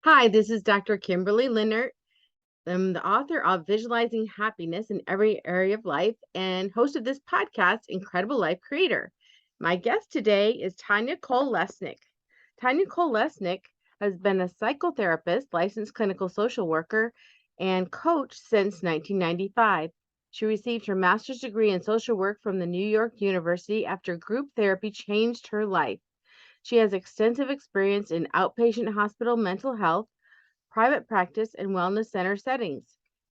Hi, this is Dr. Kimberley Linert. I'm the author of Visualizing Happiness in Every Area of Life and host of this podcast, Incredible Life Creator. My guest today is Tanya Cole-Lesnick. Tanya Cole-Lesnick has been a psychotherapist, licensed clinical social worker, and coach since 1995. She received her master's degree in social work from the New York University after group therapy changed her life. She has extensive experience in outpatient hospital mental health, private practice, and wellness center settings.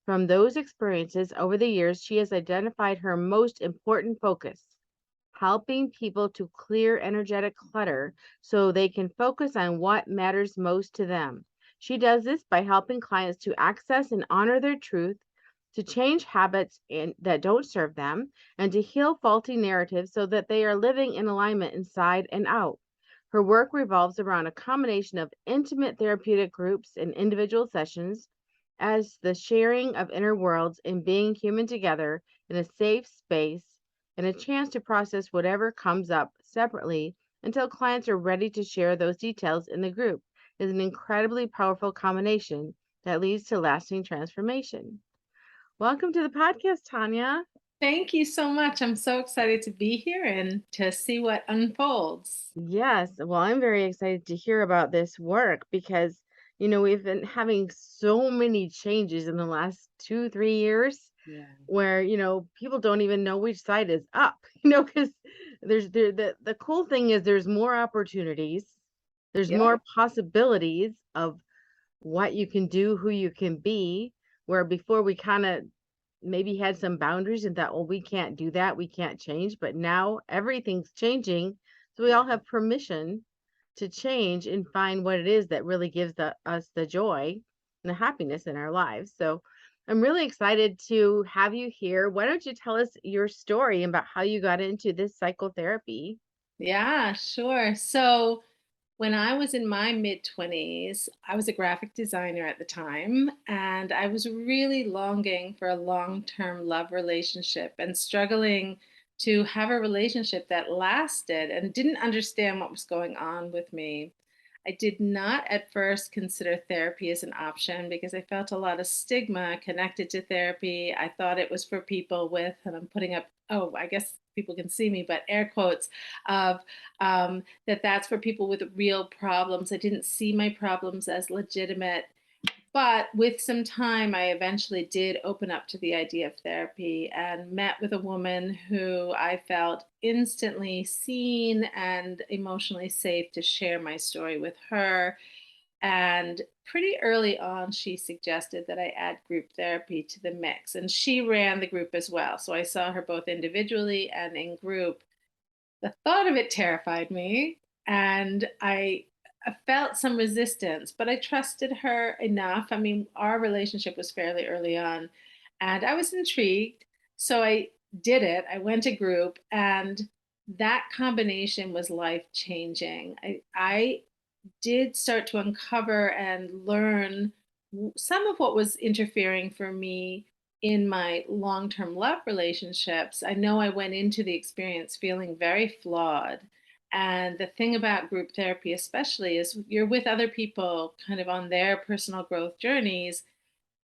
From those experiences over the years, she has identified her most important focus: helping people to clear energetic clutter so they can focus on what matters most to them. She does this by helping clients to access and honor their truth, to change habits that don't serve them, and to heal faulty narratives so that they are living in alignment inside and out. Her work revolves around a combination of intimate therapeutic groups and individual sessions as the sharing of inner worlds and being human together in a safe space and a chance to process whatever comes up separately until clients are ready to share those details in the group is an incredibly powerful combination that leads to lasting transformation. Welcome to the podcast, Tanya. Thank you so much. I'm so excited to be here and to see what unfolds. Yes, well, I'm very excited to hear about this work because, we've been having so many changes in the last 2, 3 years Yeah. where, people don't even know which side is up, because the cool thing is there's more opportunities, there's Yep. more possibilities of what you can do, who you can be, where before we kind of maybe had some boundaries and thought, well, we can't do that, we can't change, but now everything's changing. So we all Yeah. have permission to change and find what it is that really gives us the joy and the happiness in our lives. So I'm really excited to have you here. Why don't you tell us your story about how you got into this psychotherapy? Yeah, sure. So when I was in my mid 20s, I was a graphic designer at the time, and I was really longing for a long term love relationship and struggling to have a relationship that lasted and didn't understand what was going on with me. I did not at first consider therapy as an option because I felt a lot of stigma connected to therapy. I thought it was for people with, and I'm putting up, oh, I guess people can see me, but air quotes of that's for people with real problems. I didn't see my problems as legitimate. But with some time, I eventually did open up to the idea of therapy and met with a woman who I felt instantly seen and emotionally safe to share my story with her. And pretty early on, she suggested that I add group therapy to the mix. And she ran the group as well. So I saw her both individually and in group. The thought of it terrified me, and I felt some resistance, but I trusted her enough. I mean, our relationship was fairly early on, and I was intrigued. So I did it. I went to group, and that combination was life changing. I did start to uncover and learn some of what was interfering for me in my long term love relationships. I know I went into the experience feeling very flawed. And the thing about group therapy, especially, is you're with other people kind of on their personal growth journeys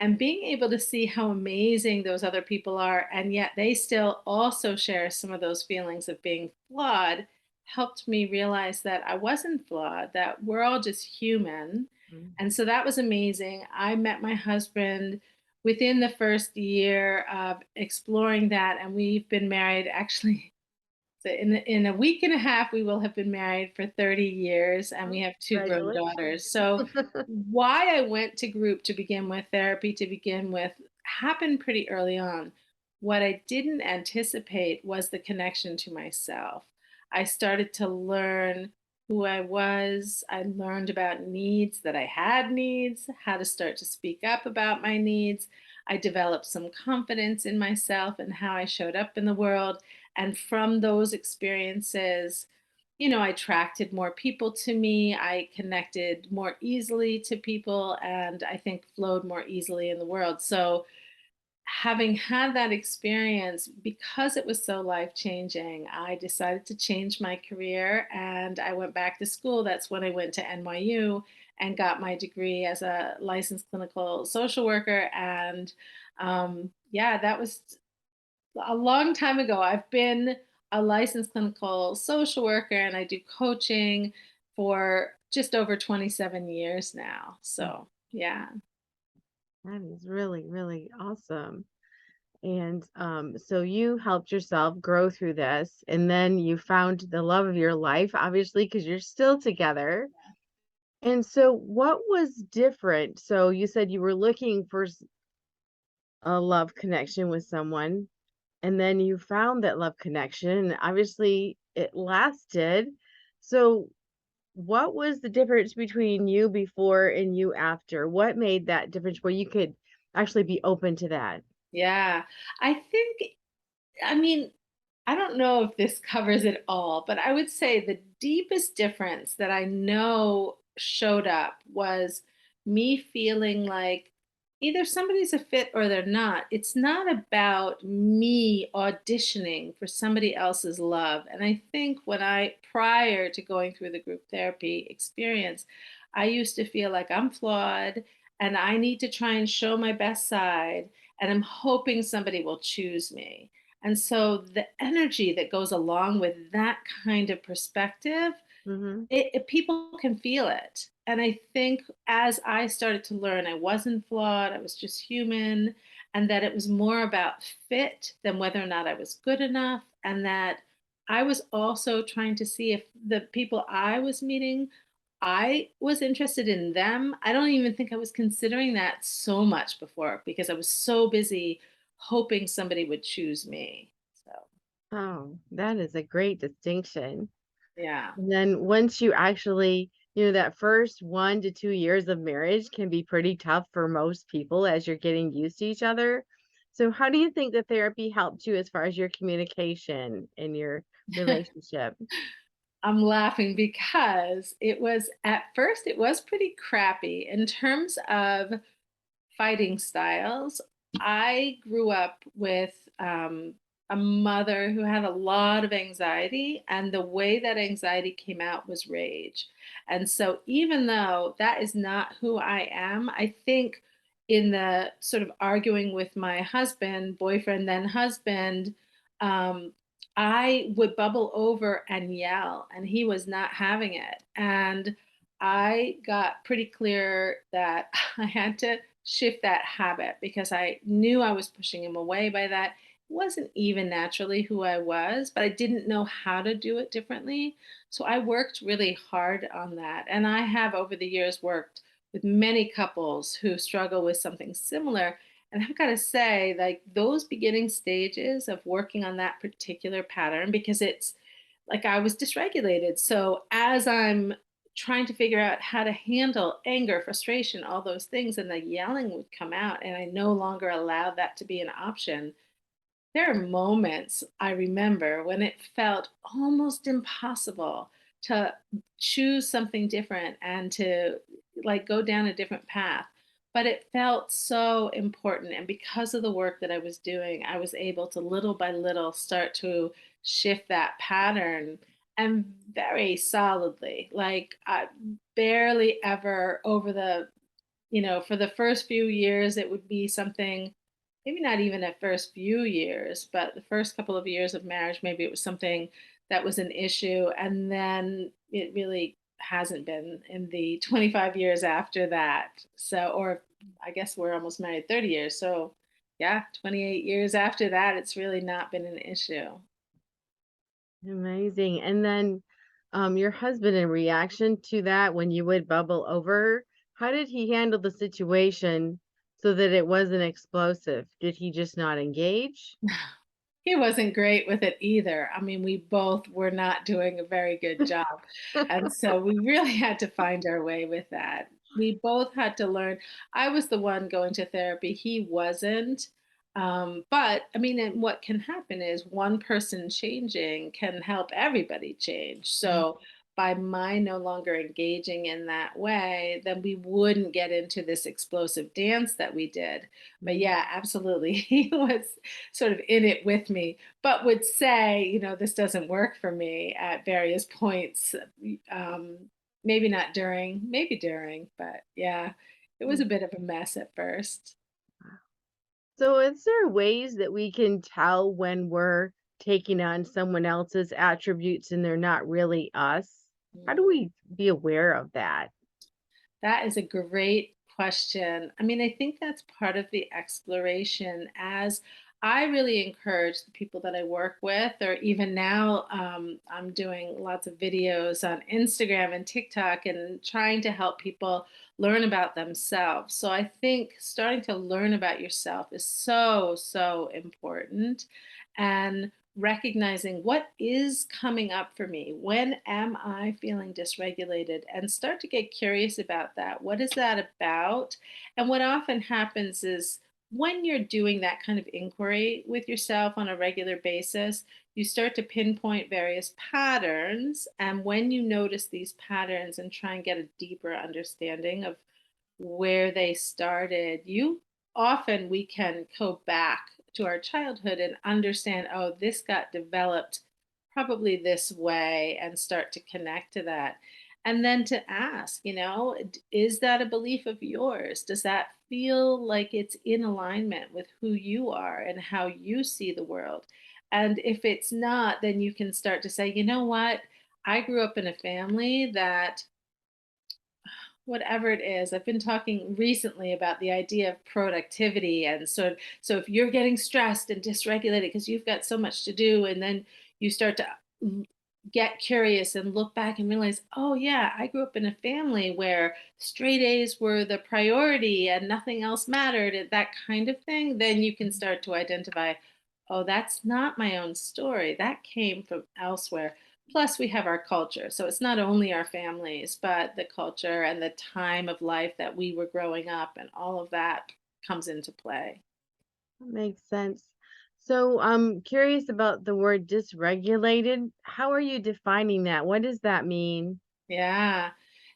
and being able to see how amazing those other people are, and yet they still also share some of those feelings of being flawed, helped me realize that I wasn't flawed, that we're all just human. Mm. And so that was amazing. I met my husband within the first year of exploring that, and we've been married actually. So in a week and a half, we will have been married for 30 years, and we Oh, have two grown congratulations. daughters. So why I went to group to begin with, therapy to begin with, happened pretty early on. What I didn't anticipate was the connection to myself. I started to learn who I was. I learned about needs, that I had needs, how to start to speak up about my needs. I developed some confidence in myself and how I showed up in the world. And from those experiences, I attracted more people to me. I connected more easily to people and I think flowed more easily in the world. So having had that experience, because it was so life changing, I decided to change my career and I went back to school. That's when I went to NYU and got my degree as a licensed clinical social worker. And yeah, that was a long time ago. I've been a licensed clinical social worker and I do coaching for just over 27 years now. So, yeah. That is really, really awesome. And so you helped yourself grow through this, and then you found the love of your life, obviously, because you're still together. And so, what was different? So you said you were looking for a love connection with someone, and then you found that love connection, and obviously it lasted. So, what was the difference between you before and you after? What made that difference where you could actually be open to that? Yeah. I think, I mean, I don't know if this covers it all, but I would say the deepest difference that I know showed up was me feeling like either somebody's a fit or they're not. It's not about me auditioning for somebody else's love. And I think prior to going through the group therapy experience, I used to feel like I'm flawed and I need to try and show my best side. And I'm hoping somebody will choose me. And so the energy that goes along with that kind of perspective, Hmm. people can feel it. And I think as I started to learn, I wasn't flawed, I was just human, and that it was more about fit than whether or not I was good enough. And that I was also trying to see if the people I was meeting, I was interested in them. I don't even think I was considering that so much before because I was so busy hoping somebody would choose me. So, Oh, that is a great distinction. yeah. And then once you actually, that first 1 to 2 years of marriage can be pretty tough for most people as you're getting used to each other. So, how do you think the therapy helped you as far as your communication in your relationship? I'm laughing because it was at first it was pretty crappy in terms of fighting styles. I grew up with a mother who had a lot of anxiety, and the way that anxiety came out was rage. And so, even though that is not who I am, I think in the sort of arguing with my husband, boyfriend, then husband, um, I would bubble over and yell, and he was not having it. And I got pretty clear that I had to shift that habit because I knew I was pushing him away by that. It wasn't even naturally who I was, but I didn't know how to do it differently. So I worked really hard on that. And I have over the years worked with many couples who struggle with something similar. And I've got to say, like those beginning stages of working on that particular pattern, because it's like I was dysregulated. So as I'm trying to figure out how to handle anger, frustration, all those things, and the yelling would come out, and I no longer allowed that to be an option. There are moments I remember when it felt almost impossible to choose something different and to like go down a different path. But it felt so important. And because of the work that I was doing, I was able to little by little start to shift that pattern and very solidly. Like I barely ever over the for the first few years, it would be something, maybe not even at first few years, but the first couple of years of marriage, maybe it was something that was an issue. And then it really hasn't been in the 25 years after that. So, or I guess we're almost married 30 years. So, yeah, 28 years after that, it's really not been an issue. Amazing. And then your husband, in reaction to that, when you would bubble over, how did he handle the situation so that it wasn't explosive? Did he just not engage? He wasn't great with it either. I mean, we both were not doing a very good job. And so we really had to find our way with that. We both had to learn. I was the one going to therapy, he wasn't. But I mean, and what can happen is one person changing can help everybody change. So by my no longer engaging in that way, then we wouldn't get into this explosive dance that we did. But Mhm. yeah, absolutely. He was sort of in it with me, but would say, this doesn't work for me at various points. Um, Maybe not during, maybe during, but yeah, it was a Mhm. bit of a mess at first. So, is there ways that we can tell when we're taking on someone else's attributes and they're not really us? How do we be aware of that? That is a great question. I mean, I think that's part of the exploration. As I really encourage the people that I work with, or even now, I'm doing lots of videos on Instagram and TikTok and trying to help people learn about themselves. So I think starting to learn about yourself is so, so important. And recognizing what is coming up for me. When am I feeling dysregulated? And start to get curious about that. What is that about? And what often happens is when you're doing that kind of inquiry with yourself on a regular basis, you start to pinpoint various patterns. And when you notice these patterns and try and get a deeper understanding of where they started, we can go back to our childhood and understand, oh, this got developed probably this way, and start to connect to that. And then to ask, is that a belief of yours? Does that feel like it's in alignment with who you are and how you see the world? And if it's not, then you can start to say, you know what? I grew up in a family that whatever it is. I've been talking recently about the idea of productivity. And so if you're getting stressed and dysregulated because you've got so much to do, and then you start to l- get curious and look back and realize, oh yeah, I grew up in a family where straight A's were the priority and nothing else mattered, and that kind of thing, then you can start to identify, oh, that's not my own story. That came from elsewhere. Plus, we have our culture. So it's not only our families, but the culture and the time of life that we were growing up, and all of that comes into play. That makes sense. So, I'm curious about the word dysregulated. How are you defining that? What does that mean? Yeah.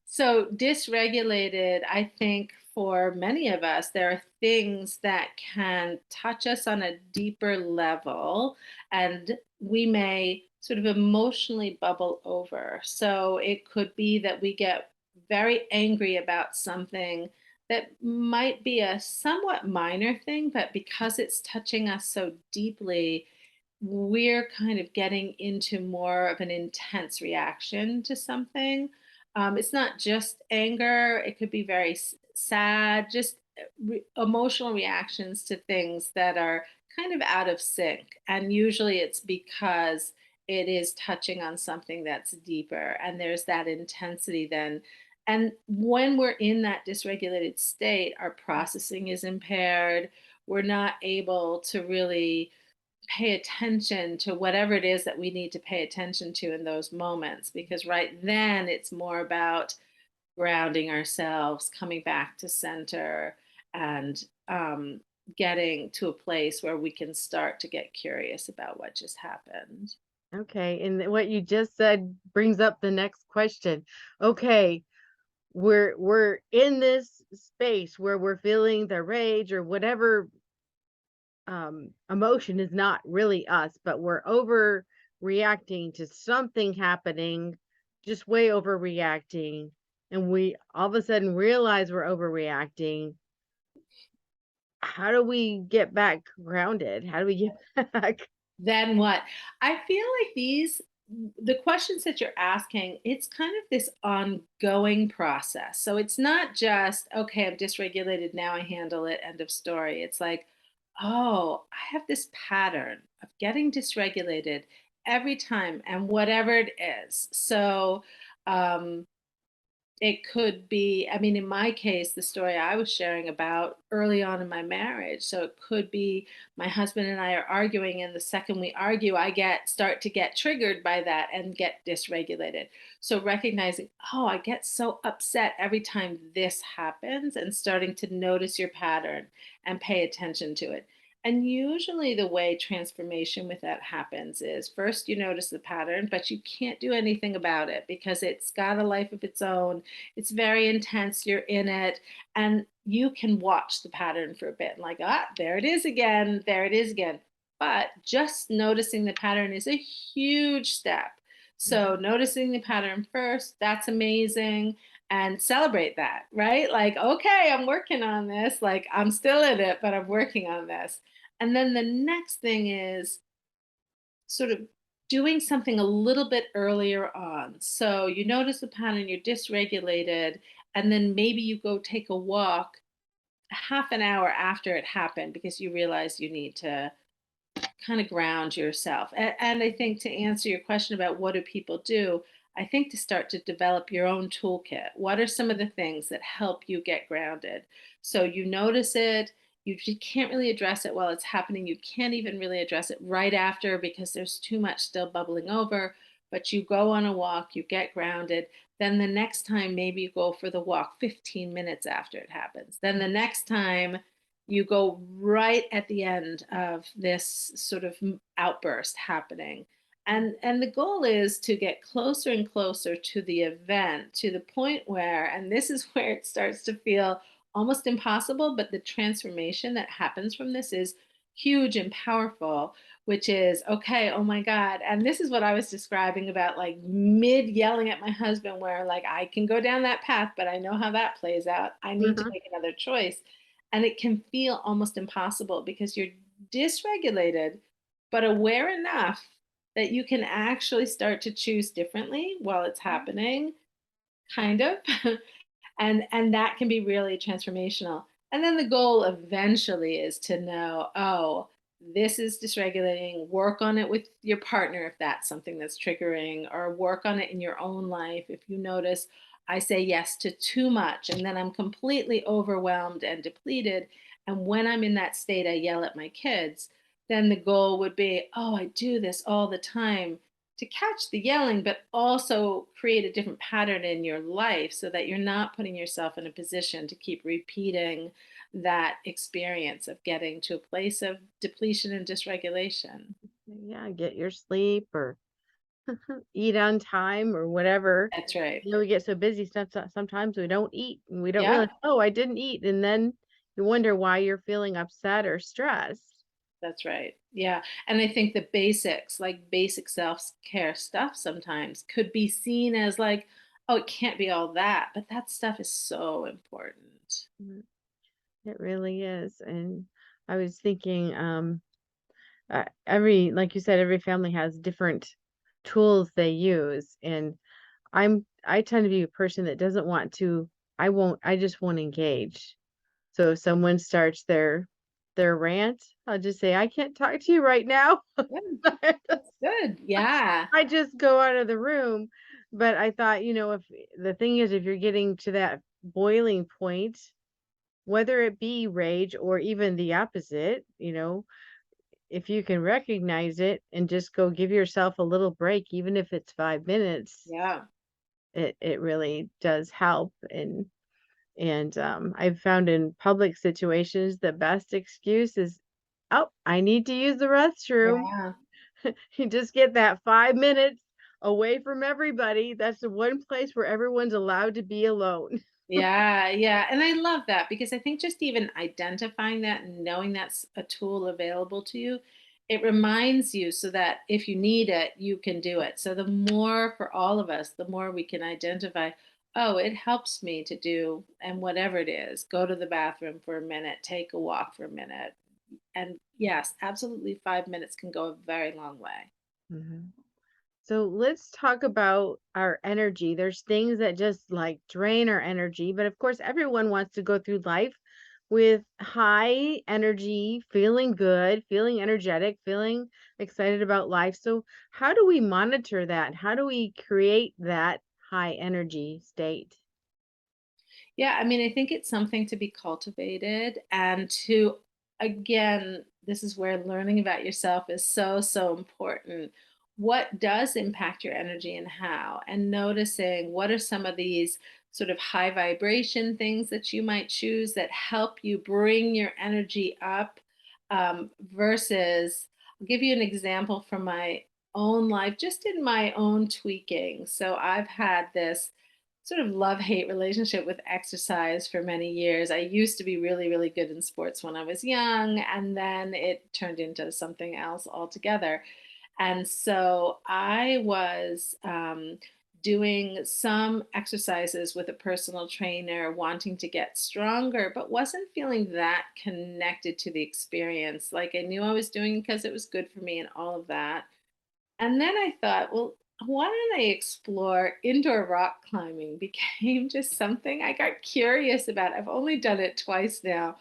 So dysregulated, I think for many of us, there are things that can touch us on a deeper level, and we may sort of emotionally bubble over. So it could be that we get very angry about something that might be a somewhat minor thing, but because it's touching us so deeply, we're kind of getting into more of an intense reaction to something. It's not just anger, it could be very sad, just emotional reactions to things that are kind of out of sync. And usually it's because it is touching on something that's deeper, and there's that intensity then. And when we're in that dysregulated state, our processing is impaired. We're not able to really pay attention to whatever it is that we need to pay attention to in those moments, because right then it's more about grounding ourselves, coming back to center, and getting to a place where we can start to get curious about what just happened. Okay, and what you just said brings up the next question. Okay, we're in this space where we're feeling the rage or whatever emotion is not really us, but we're overreacting to something happening, just way overreacting, and we all of a sudden realize we're overreacting. How do we get back grounded? How do we get back? Then what? I feel like the questions that you're asking, it's kind of this ongoing process. So it's not just, okay, I'm dysregulated, now I handle it, end of story. It's like, oh, I have this pattern of getting dysregulated every time, and whatever it is. So, um, it could be, I mean, in my case, the story I was sharing about early on in my marriage. So it could be my husband and I are arguing, and the second we argue, start to get triggered by that and get dysregulated. So recognizing, oh, I get so upset every time this happens, and starting to notice your pattern and pay attention to it. And usually, the way transformation with that happens is first you notice the pattern, but you can't do anything about it because it's got a life of its own. It's very intense. You're in it, and you can watch the pattern for a bit, like, ah, there it is again. There it is again. But just noticing the pattern is a huge step. So, Mhm. noticing the pattern first, that's amazing, and celebrate that, right? Like, okay, I'm working on this. Like, I'm still in it, but I'm working on this. And then the next thing is sort of doing something a little bit earlier on. So you notice the pattern, you're dysregulated, and then maybe you go take a walk half an hour after it happened because you realize you need to kind of ground yourself. And I think to answer your question about what do people do, I think to start to develop your own toolkit. What are some of the things that help you get grounded? So you notice it, you just can't really address it while it's happening. You can't even really address it right after because there's too much still bubbling over. But you go on a walk, you get grounded. Then the next time, maybe you go for the walk 15 minutes after it happens. Then the next time, you go right at the end of this sort of outburst happening, and the goal is to get closer and closer to the event, to the point where, and this is where it starts to feel almost impossible, but the transformation that happens from this is huge and powerful, which is, okay, oh my god. And this is what I was describing about, like, mid yelling at my husband, where, like, I can go down that path, but I know how that plays out. I need to Mhm. make another choice. And it can feel almost impossible because you're dysregulated, but aware enough that you can actually start to choose differently while it's happening, kind of. And that can be really transformational. And then the goal eventually is to know, oh, this is dysregulating. Work on it with your partner if that's something that's triggering, or work on it in your own life if you notice I say yes to too much and then I'm completely overwhelmed and depleted, and when I'm in that state I yell at my kids. Then the goal would be, oh, I do this all the time, to catch the yelling, but also create a different pattern in your life so that you're not putting yourself in a position to keep repeating that experience of getting to a place of depletion and dysregulation. Yeah, get your sleep or eat on time or whatever. That's right. We get so busy sometimes we don't eat and we don't Yeah, realize, "Oh, I didn't eat," and then you wonder why you're feeling upset or stressed. that's right. Yeah. And I think the basics, like basic self care stuff, sometimes could be seen as like, oh, it can't be all that. But that stuff is so important. Mm, it really is, and I was thinking, every like you said, every family has different tools they use, and I tend to be a person that doesn't want to I just won't engage. So if someone starts their rant, I'll just say, "I can't talk to you right now." Yeah, that's good. Yeah. I just go out of the room. But I thought, if the thing is, if you're getting to that boiling point, whether it be rage or even the opposite, if you can recognize it and just go give yourself a little break, even if it's 5 minutes, Yeah. it really does help. And I've found in public situations the best excuse is, "Oh, I need to use the restroom." Yeah. You just get that 5 minutes away from everybody. That's the one place where everyone's allowed to be alone. Yeah, yeah. And I love that because I think just even identifying that and knowing that's a tool available to you, it reminds you so that if you need it, you can do it. So the more for all of us, the more we can identify, oh, it helps me to do, and whatever it is, go to the bathroom for a minute, take a walk for a minute. And yes, absolutely 5 minutes can go a very long way. Mhm. So let's talk about our energy. There's things that just like drain our energy, but of course, everyone wants to go through life with high energy, feeling good, feeling energetic, feeling excited about life. So, how do we monitor that? How do we create that high energy state? Yeah, I mean, I think it's something to be cultivated and to, again, this is where learning about yourself is so, so important. What does impact your energy and how? And noticing what are some of these sort of high vibration things that you might choose that help you bring your energy up, versus, I'll give you an example from my own life, just in my own tweaking. So I've had this sort of love hate relationship with exercise for many years. I used to be really, really good in sports when I was young, and then it turned into something else altogether. And so I was doing some exercises with a personal trainer, wanting to get stronger, but wasn't feeling that connected to the experience. Like I knew I was doing because it was good for me and all of that. And then I thought, well, why don't I explore indoor rock climbing? Became just something I got curious about. I've only done it twice now,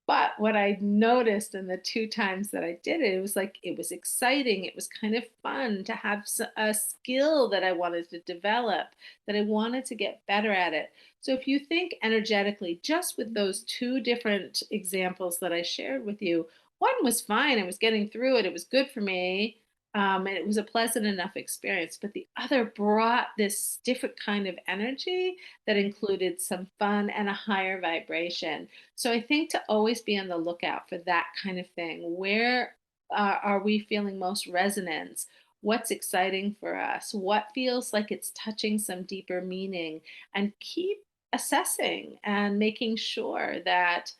but what I noticed in the 2 times that I did it, it was like it was exciting, it was kind of fun to have a skill that I wanted to develop, that I wanted to get better at it. So if you think energetically, just with those 2 different examples that I shared with you, one was fine, I was getting through it, it was good for me, and it was a pleasant enough experience, but the other brought this different kind of energy that included some fun and a higher vibration. So I think to always be on the lookout for that kind of thing. Where are we feeling most resonance? What's exciting for us? What feels like it's touching some deeper meaning? And keep assessing and making sure that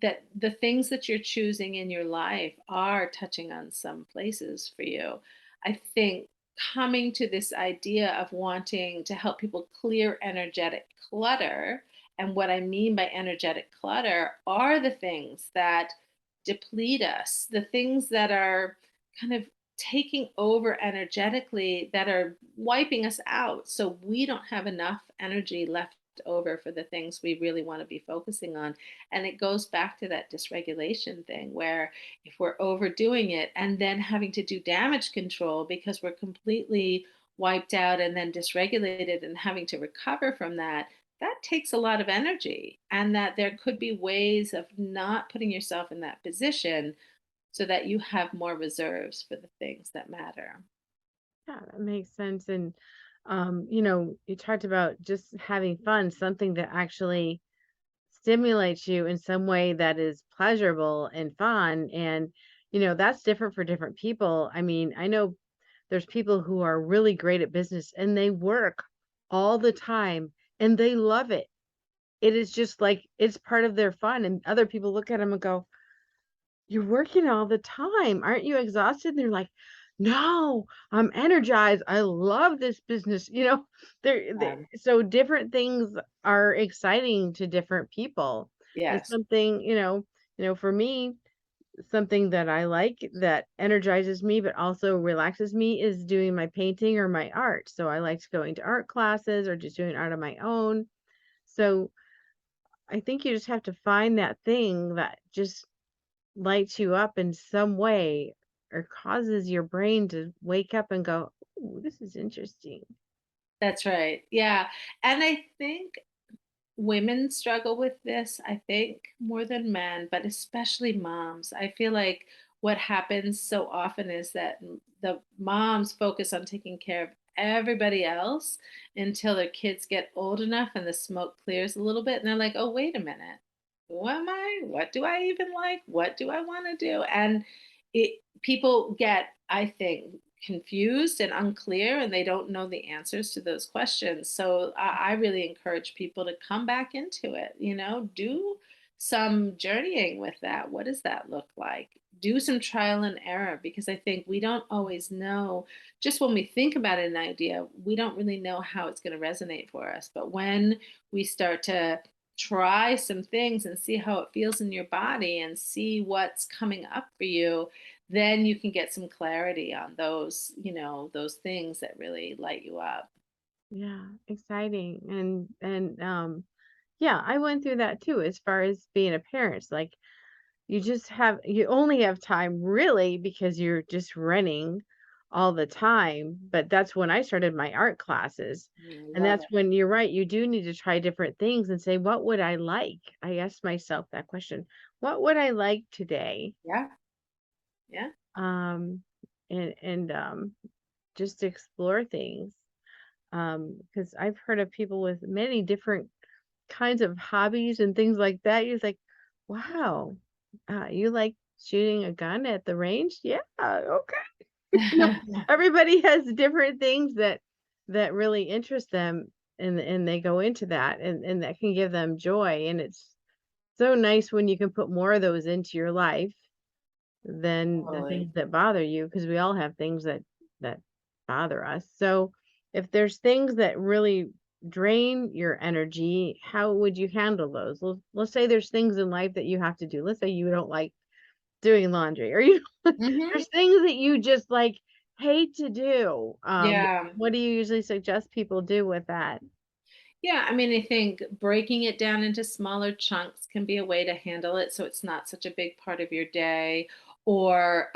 that the things that you're choosing in your life are touching on some places for you. I think coming to this idea of wanting to help people clear energetic clutter, and what I mean by energetic clutter are the things that deplete us, the things that are kind of taking over energetically, that are wiping us out. So we don't have enough energy left over for the things we really want to be focusing on. And it goes back to that dysregulation thing where if we're overdoing it and then having to do damage control because we're completely wiped out and then dysregulated and having to recover from that, that takes a lot of energy, and that there could be ways of not putting yourself in that position so that you have more reserves for the things that matter. Yeah, that makes sense. And you talked about just having fun, something that actually stimulates you in some way that is pleasurable and fun. And, that's different for different people. I mean, I know there's people who are really great at business and they work all the time and they love it. It is just like it's part of their fun. And other people look at them and go, "You're working all the time. Aren't you exhausted?" And they're like, "No, I'm energized. I love this business." Um, So different things are exciting to different people. And yes, something, for me, something that I like that energizes me but also relaxes me is doing my painting or my art. So I liked going to art classes or just doing art on my own. So I think you just have to find that thing that just lights you up in some way or causes your brain to wake up and go, "Ooh, this is interesting." that's right. Yeah. And I think women struggle with this, I think, more than men, but especially moms. I feel like what happens so often is that the moms focus on taking care of everybody else until their kids get old enough and the smoke clears a little bit. And they're like, oh, wait a minute. Who am I? What do I even like? What do I want to do? And people get, I think, confused and unclear, and they don't know the answers to those questions. So I really encourage people to come back into it, do some journeying with that. What does that look like? Do some trial and error, because I think we don't always know, just when we think about an idea, we don't really know how it's going to resonate for us. But when we start to try some things and see how it feels in your body and see what's coming up for you, then you can get some clarity on those, those things that really light you up. Yeah, exciting. And yeah, I went through that too as far as being a parent. It's like you only have time really because you're just running all the time. But that's when I started my art classes. I And love that's it. when you're right, you do need to try different things and say, what would I like? I asked myself that question. What would I like today? Yeah. Yeah. Um and just explore things. Because I've heard of people with many different kinds of hobbies and things like that. You're like, wow, you like Shooting a gun at the range? Yeah, okay. You know, everybody has different things that really interest them, and they go into that, and that can give them joy, and it's so nice when you can put more of those into your life than the Totally. things that bother you, because we all have things that bother us. So, if there's things that really drain your energy, how would you handle those? Let's say there's things in life that you have to do. Let's say you don't like doing laundry, or you Mhm. there's things that you just, like, hate to do. Yeah. What do you usually suggest people do with that? Yeah, I mean, I think breaking it down into smaller chunks can be a way to handle it so it's not such a big part of your day, or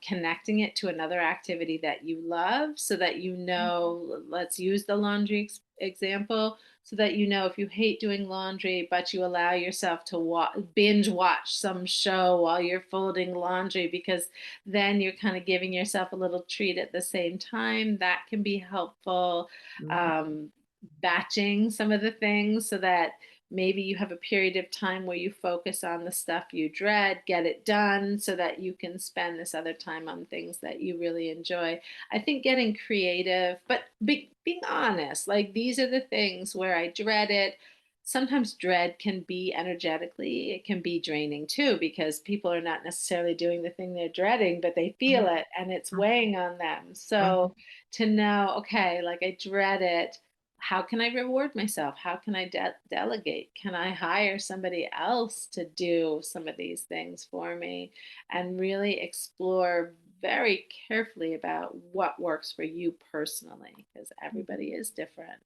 connecting it to another activity that you love so that you know, let's use the laundry example, so that you know if you hate doing laundry, but you allow yourself to binge watch some show while you're folding laundry because then you're kind of giving yourself a little treat at the same time, that can be helpful. Mhm, Um, Batching some of the things so that maybe you have a period of time where you focus on the stuff you dread, get it done so that you can spend this other time on things that you really enjoy. I think getting creative, but being honest, like these are the things where I dread it. Sometimes dread can be energetically, it can be draining too, because people are not necessarily doing the thing they're dreading, but they feel mhm, it and it's mhm, weighing on them. So mhm, to know, okay, like I dread it, how can I reward myself? How can I delegate? Can I hire somebody else to do some of these things for me? And really explore very carefully about what works for you personally, because mhm. everybody is different.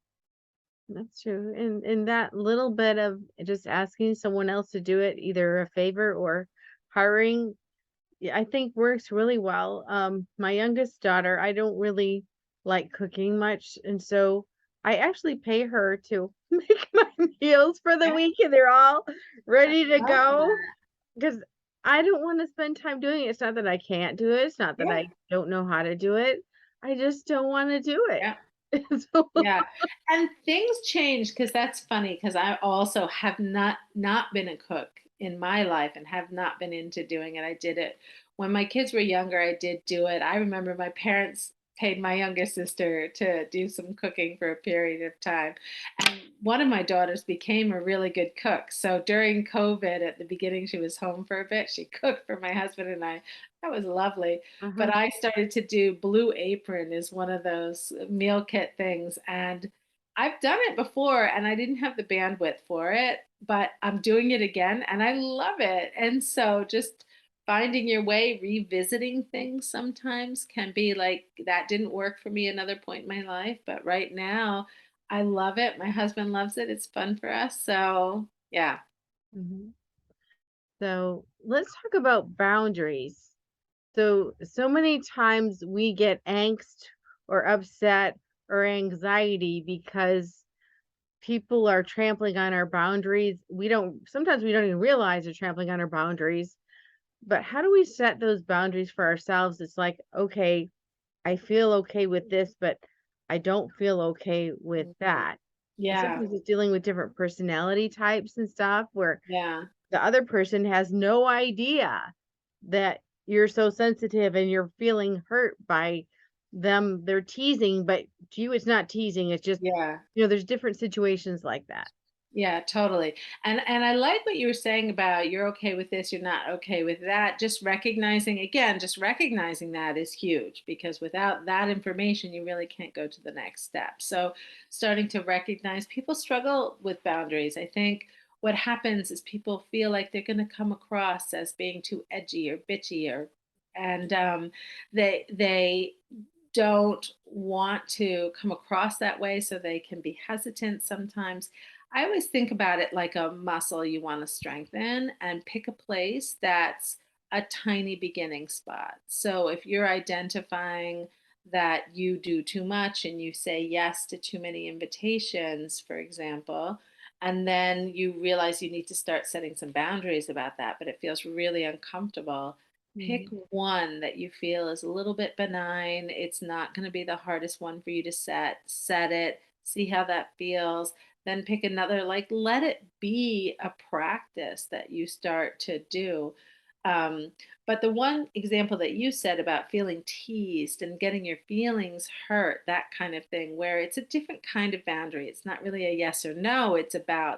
That's true, and that little bit of just asking someone else to do it, either a favor or hiring, yeah, I think works really well. My youngest daughter, I don't really like cooking much, and so I actually pay her to make my meals for the Yeah, week, and they're all I ready to love go that. because I don't want to spend time doing it. It's not that I can't do it. It's not that Yeah, I don't know how to do it. I just don't want to do it. yeah. So, Yeah, and things change because that's funny. Because I also have not been a cook in my life and have not been into doing it. I did it when my kids were younger, I did do it. I remember my parents paid my younger sister to do some cooking for a period of time, and one of my daughters became a really good cook. So during COVID, at the beginning, she was home for a bit, she cooked for my husband and I. That was lovely. uh-huh. But I started to do Blue Apron is one of those meal kit things, and I've done it before and I didn't have the bandwidth for it, but I'm doing it again and I love it. And so just finding your way, revisiting things sometimes can be like that didn't work for me another point in my life, but right now I love it. My husband loves it. It's fun for us. So, yeah. Mhm. So let's talk about boundaries. So many times we get angst or upset or anxiety because people are trampling on our boundaries. Sometimes we don't even realize they're trampling on our boundaries. But how do we set those boundaries for ourselves? It's like, okay, I feel okay with this, but I don't feel okay with Mhm. that. And Yeah. sometimes it's dealing with different personality types and stuff where Yeah. the other person has no idea that you're so sensitive and you're feeling hurt by them. They're teasing, but to you, it's not teasing. It's just, Yeah. there's different situations like that. Yeah, totally. And I like what you were saying about you're okay with this, you're not okay with that. Just recognizing again, just recognizing that is huge because without that information, you really can't go to the next step. So starting to recognize people struggle with boundaries. I think what happens is people feel like they're going to come across as being too edgy or bitchy or and they don't want to come across that way so they can be hesitant sometimes. I always think about it like a muscle you want to strengthen and pick a place that's a tiny beginning spot. So if you're identifying that you do too much and you say yes to too many invitations, for example, and then you realize you need to start setting some boundaries about that, but it feels really uncomfortable. Pick Mhm, one that you feel is a little bit benign. It's not going to be the hardest one for you to set. Set it, see how that feels, then pick another, like let it be a practice that you start to do. Um, but the one example that you said about feeling teased and getting your feelings hurt, that kind of thing, where it's a different kind of boundary. It's not really a yes or no.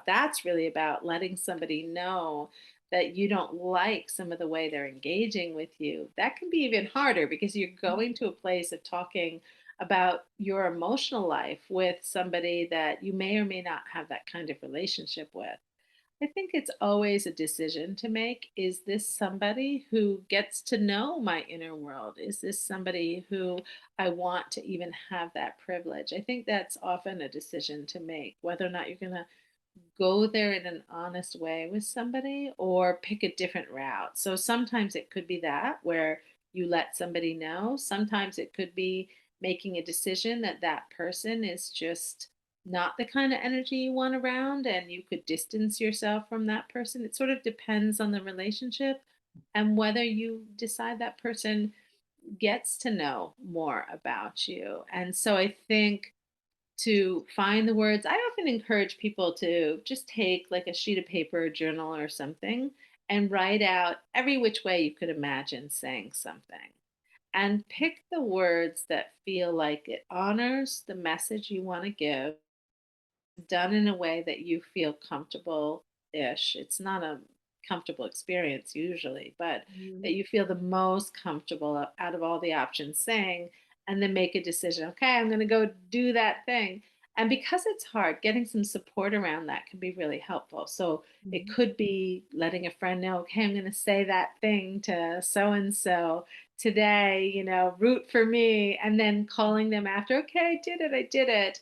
That's really about letting somebody know that you don't like some of the way they're engaging with you. That can be even harder because you're going to a place of talking about your emotional life with somebody that you may or may not have that kind of relationship with. I think it's always a decision to make. Is this somebody who gets to know my inner world? Is this somebody who I want to even have that privilege? I think that's often a decision to make, whether or not you're going to go there in an honest way with somebody or pick a different route. So sometimes it could be that where you let somebody know. Sometimes it could be making a decision that that person is just not the kind of energy you want around and you could distance yourself from that person. It sort of depends on the relationship and whether you decide that person gets to know more about you. And so I think to find the words. I often encourage people to just take like a sheet of paper, a journal, or something and write out every which way you could imagine saying something. And pick the words that feel like it honors the message you want to give, done in a way that you feel comfortable ish. It's not a comfortable experience usually, but Mhm. that you feel the most comfortable out of all the options saying, and then make a decision. Okay, I'm going to go do that thing. And because it's hard, getting some support around that can be really helpful. So it Mhm. could be letting a friend know, okay, I'm going to say that thing to so and so today, root for me, and then calling them after, okay, I did it, I did it.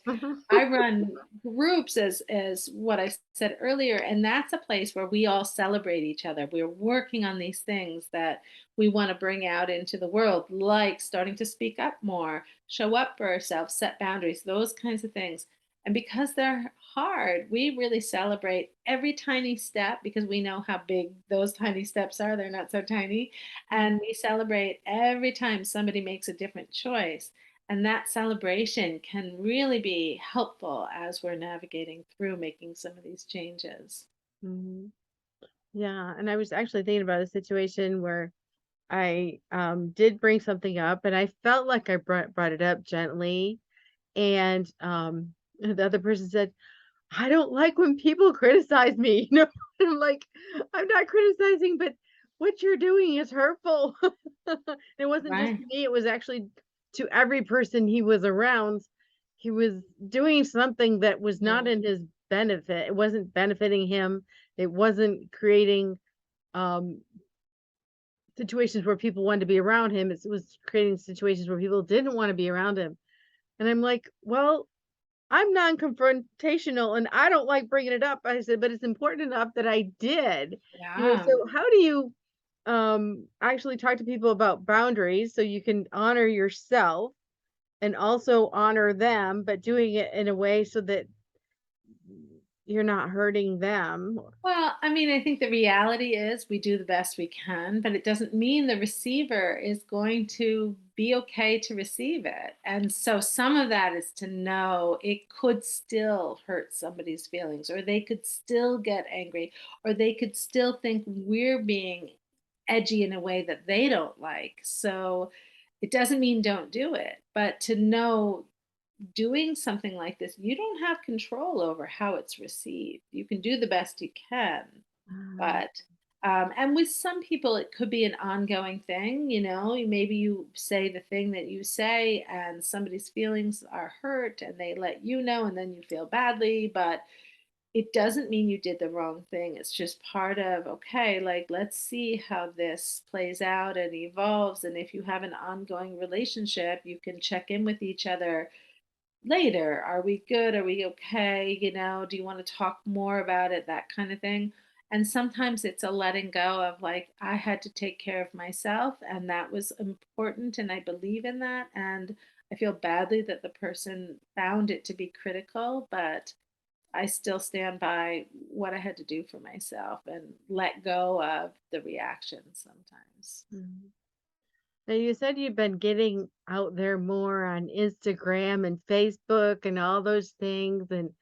I run groups as what I said earlier, and that's a place where we all celebrate each other. We're working on these things that we want to bring out into the world, like starting to speak up more, show up for ourselves, set boundaries, those kinds of things. And because they're hard, we really celebrate every tiny step because we know how big those tiny steps are. They're not so tiny. And we celebrate every time somebody makes a different choice. And that celebration can really be helpful as we're navigating through making some of these changes. Mhm. Yeah, and I was actually thinking about a situation where I did bring something up, and I felt like I brought it up gently, and the other person said, "I don't like when people criticize me." I'm like, "I'm not criticizing, but what you're doing is hurtful." It wasn't just Right. to me; it was actually to every person he was around. He was doing something that was not Mm. in his benefit. It wasn't benefiting him. It wasn't creating um situations where people wanted to be around him. It was creating situations where people didn't want to be around him. And I'm like, well, I'm non-confrontational and I don't like bringing it up. I said, but it's important enough that I did. Yeah. So how do you actually talk to people about boundaries so you can honor yourself and also honor them, but doing it in a way so that you're not hurting them? Well, I mean, I think the reality is we do the best we can, but it doesn't mean the receiver is going to be okay to receive it. And so some of that is to know it could still hurt somebody's feelings, or they could still get angry, or they could still think we're being edgy in a way that they don't like. So it doesn't mean don't do it, but to know doing something like this, you don't have control over how it's received. You can do the best you can, Ah, but and with some people, it could be an ongoing thing. Maybe you say the thing that you say, and somebody's feelings are hurt, and they let you know, and then you feel badly. But it doesn't mean you did the wrong thing. It's just part of, okay, like, let's see how this plays out and evolves. And if you have an ongoing relationship, you can check in with each other later. Are we good? Are we okay? Do you want to talk more about it? That kind of thing. And sometimes it's a letting go of, like, I had to take care of myself and that was important and I believe in that. And I feel badly that the person found it to be critical, but I still stand by what I had to do for myself and let go of the reaction sometimes. mhm. Now you said you've been getting out there more on Instagram and Facebook and all those things, and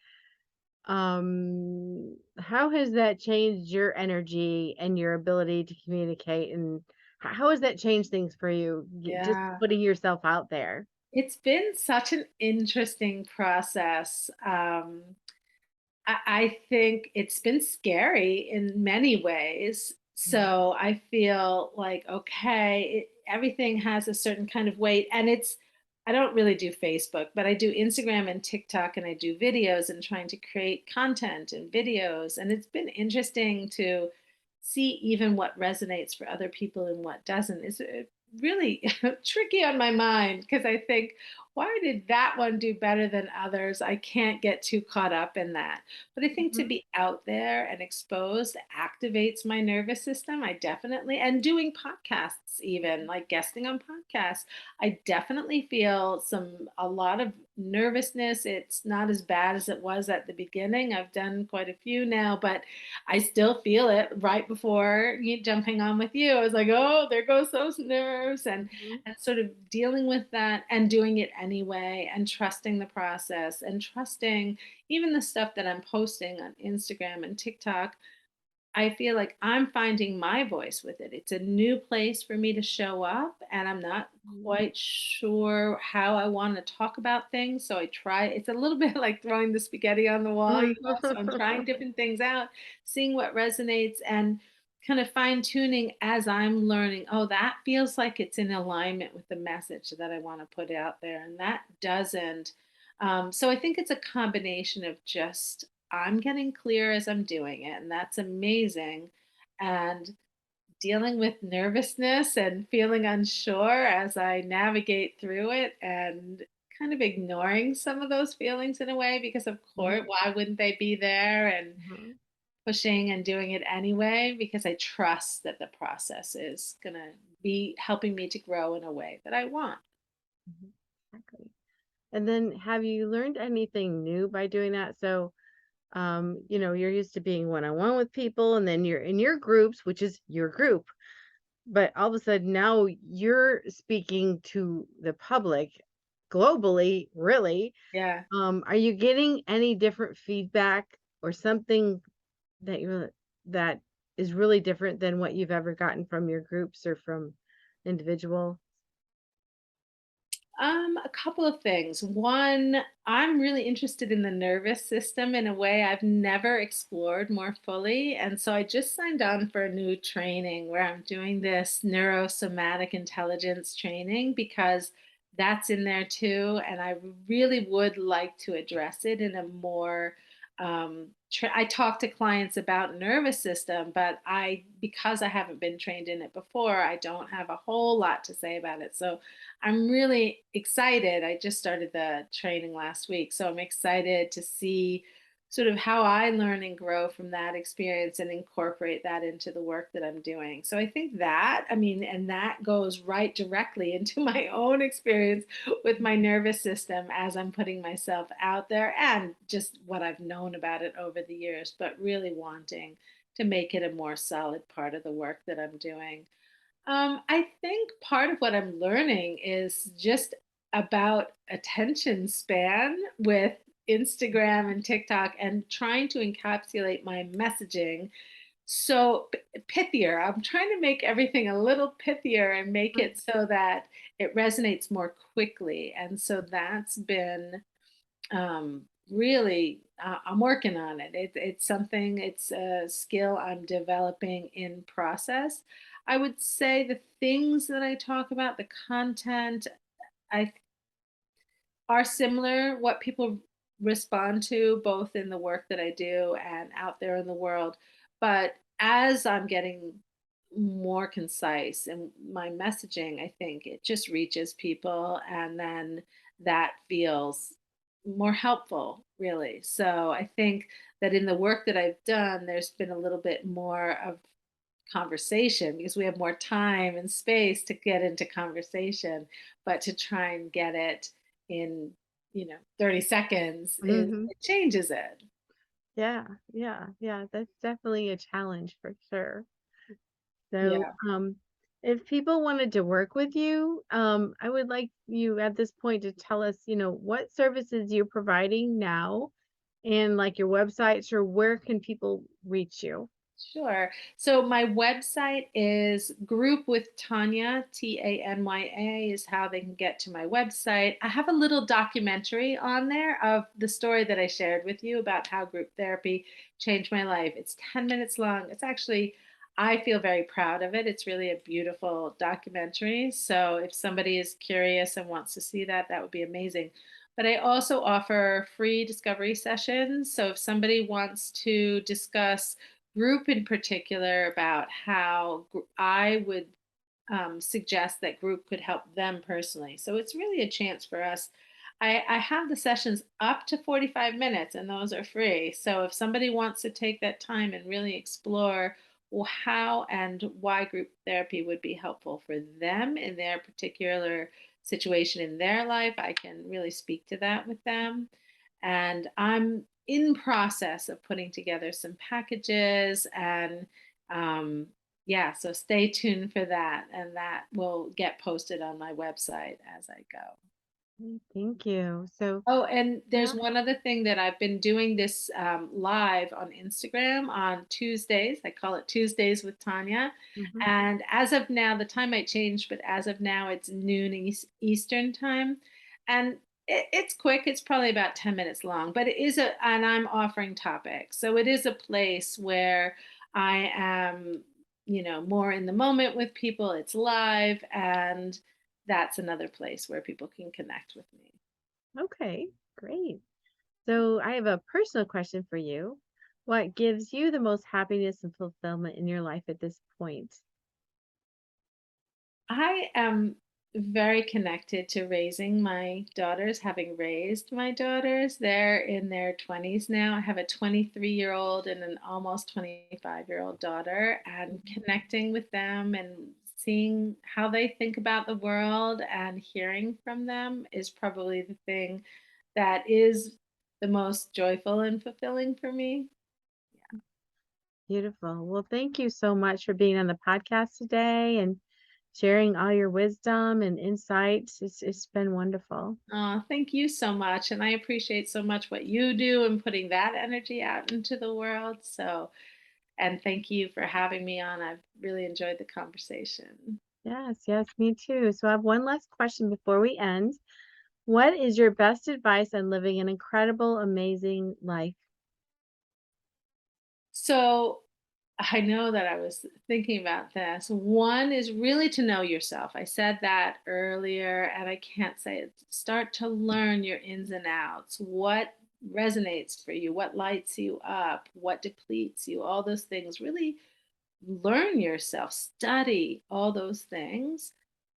How has that changed your energy and your ability to communicate, and how has that changed things for you, just Yeah. putting yourself out there? It's been such an interesting process. I think it's been scary in many ways. Mm, So I feel like, okay, everything has a certain kind of weight. And I don't really do Facebook, but I do Instagram and TikTok, and I do videos and trying to create content and videos. And it's been interesting to see even what resonates for other people and what doesn't. It's really tricky on my mind because I think, why did that one do better than others? I can't get too caught up in that. But I think to mhm, be out there and exposed activates my nervous system. I definitely, and doing podcasts, even like guesting on podcasts, I definitely feel a lot of nervousness. It's not as bad as it was at the beginning. I've done quite a few now, but I still feel it right before you jumping on with you. I was like, oh, there goes those nerves. mhm, And sort of dealing with that and doing it anyway and trusting the process and trusting even the stuff that I'm posting on Instagram and TikTok. I feel like I'm finding my voice with it. It's a new place for me to show up, and I'm not mhm, quite sure how I want to talk about things. So I try, it's a little bit like throwing the spaghetti on the wall, mhm. So I'm trying different things out, seeing what resonates, and kind of fine tuning as I'm learning. Oh, that feels like it's in alignment with the message that I want to put out there, and that doesn't. So I think it's a combination of just I'm getting clear as I'm doing it, and that's amazing. And dealing with nervousness and feeling unsure as I navigate through it, and kind of ignoring some of those feelings in a way because, of course, Mhm, why wouldn't they be there? And mhm, pushing and doing it anyway because I trust that the process is going to be helping me to grow in a way that I want. mhm. Exactly. And then have you learned anything new by doing that? So, you're used to being one-on-one with people, and then you're in your groups, which is your group. But all of a sudden now you're speaking to the public globally, really. Yeah. Are you getting any different feedback or something that that is really different than what you've ever gotten from your groups or from individual? A couple of things. One, I'm really interested in the nervous system in a way I've never explored more fully. And so I just signed on for a new training where I'm doing this neurosomatic intelligence training because that's in there too. And I really would like to address it in a more I talk to clients about nervous system, but because I haven't been trained in it before, I don't have a whole lot to say about it. So I'm really excited. I just started the training last week, so I'm excited to see sort of how I learn and grow from that experience and incorporate that into the work that I'm doing. So I think that, I mean, and that goes right directly into my own experience with my nervous system as I'm putting myself out there and just what I've known about it over the years, but really wanting to make it a more solid part of the work that I'm doing. I think part of what I'm learning is just about attention span with Instagram and TikTok and trying to encapsulate my messaging so pithier. I'm trying to make everything a little pithier and make Mhm, it so that it resonates more quickly. And so that's been really, I'm working on it. It's something, it's a skill I'm developing in process. I would say the things that I talk about, the content, I are similar, what people respond to, both in the work that I do and out there in the world. But as I'm getting more concise in my messaging, I think it just reaches people, and then that feels more helpful, really. So I think that in the work that I've done, there's been a little bit more of conversation because we have more time and space to get into conversation, but to try and get it in 30 seconds is mhm. it changes it. Yeah, yeah, yeah, that's definitely a challenge for sure. So, Yeah. if people wanted to work with you, I would like you at this point to tell us, what services you're providing now And like your websites, or where can people reach you? Sure. So my website is Group with Tanya, Tanya, is how they can get to my website. I have a little documentary on there of the story that I shared with you about how group therapy changed my life. It's 10 minutes long. It's actually, I feel very proud of it. It's really a beautiful documentary. So if somebody is curious and wants to see that, that would be amazing. But I also offer free discovery sessions. So if somebody wants to discuss group in particular about how I would suggest that group could help them personally. So it's really a chance for us. I have the sessions up to 45 minutes, and those are free. So if somebody wants to take that time and really explore, well, how and why group therapy would be helpful for them in their particular situation in their life, I can really speak to that with them. And I'm in process of putting together some packages and yeah, so stay tuned for that, and that will get posted on my website as I go. Thank you. So, Oh, and there's how one other thing that I've been doing this live on Instagram on Tuesdays. I call it Tuesdays with Tanya. mhm. And as of now, the time might change, but as of now, it's noon Eastern time. And it's quick. It's probably about 10 minutes long, but and I'm offering topics. So it is a place where I am, more in the moment with people. It's live, and that's another place where people can connect with me. Okay, great. So, I have a personal question for you. What gives you the most happiness and fulfillment in your life at this point? I am very connected to raising my daughters, having raised my daughters. They're in their 20s now. I have a 23-year-old and an almost 25-year-old daughter, and Mhm. connecting with them and seeing how they think about the world and hearing from them is probably the thing that is the most joyful and fulfilling for me. Beautiful. Well, thank you so much for being on the podcast today and sharing all your wisdom and insights. It's been wonderful. Oh, thank you so much. And I appreciate so much what you do and putting that energy out into the world. So, and thank you for having me on. I've really enjoyed the conversation. Yes, yes, me too. So I have one last question before we end. What is your best advice on living an incredible, amazing life? So, I know that I was thinking about this. One is really to know yourself. I said that earlier, and I can't say it. Start to learn your ins and outs. What resonates for you? What lights you up? What depletes you? All those things. Really learn yourself, study all those things.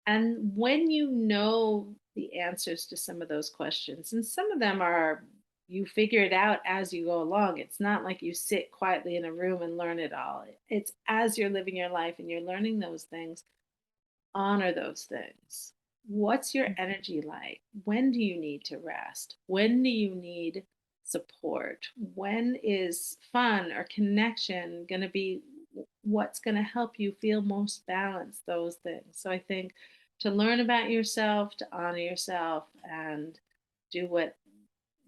And when you know the answers to some of those questions, and some of them are you figure it out as you go along. It's not like you sit quietly in a room and learn it all. It's as you're living your life and you're learning those things, honor those things. What's your energy like? When do you need to rest? When do you need support? When is fun or connection going to be what's going to help you feel most balanced? Those things. So I think to learn about yourself, to honor yourself, and do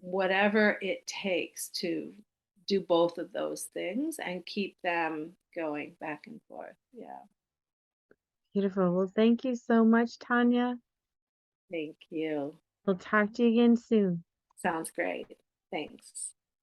whatever it takes to do both of those things and keep them going back and forth. Yeah. Beautiful. Well, thank you so much, Tanya. Thank you. We'll talk to you again soon. Sounds great. Thanks.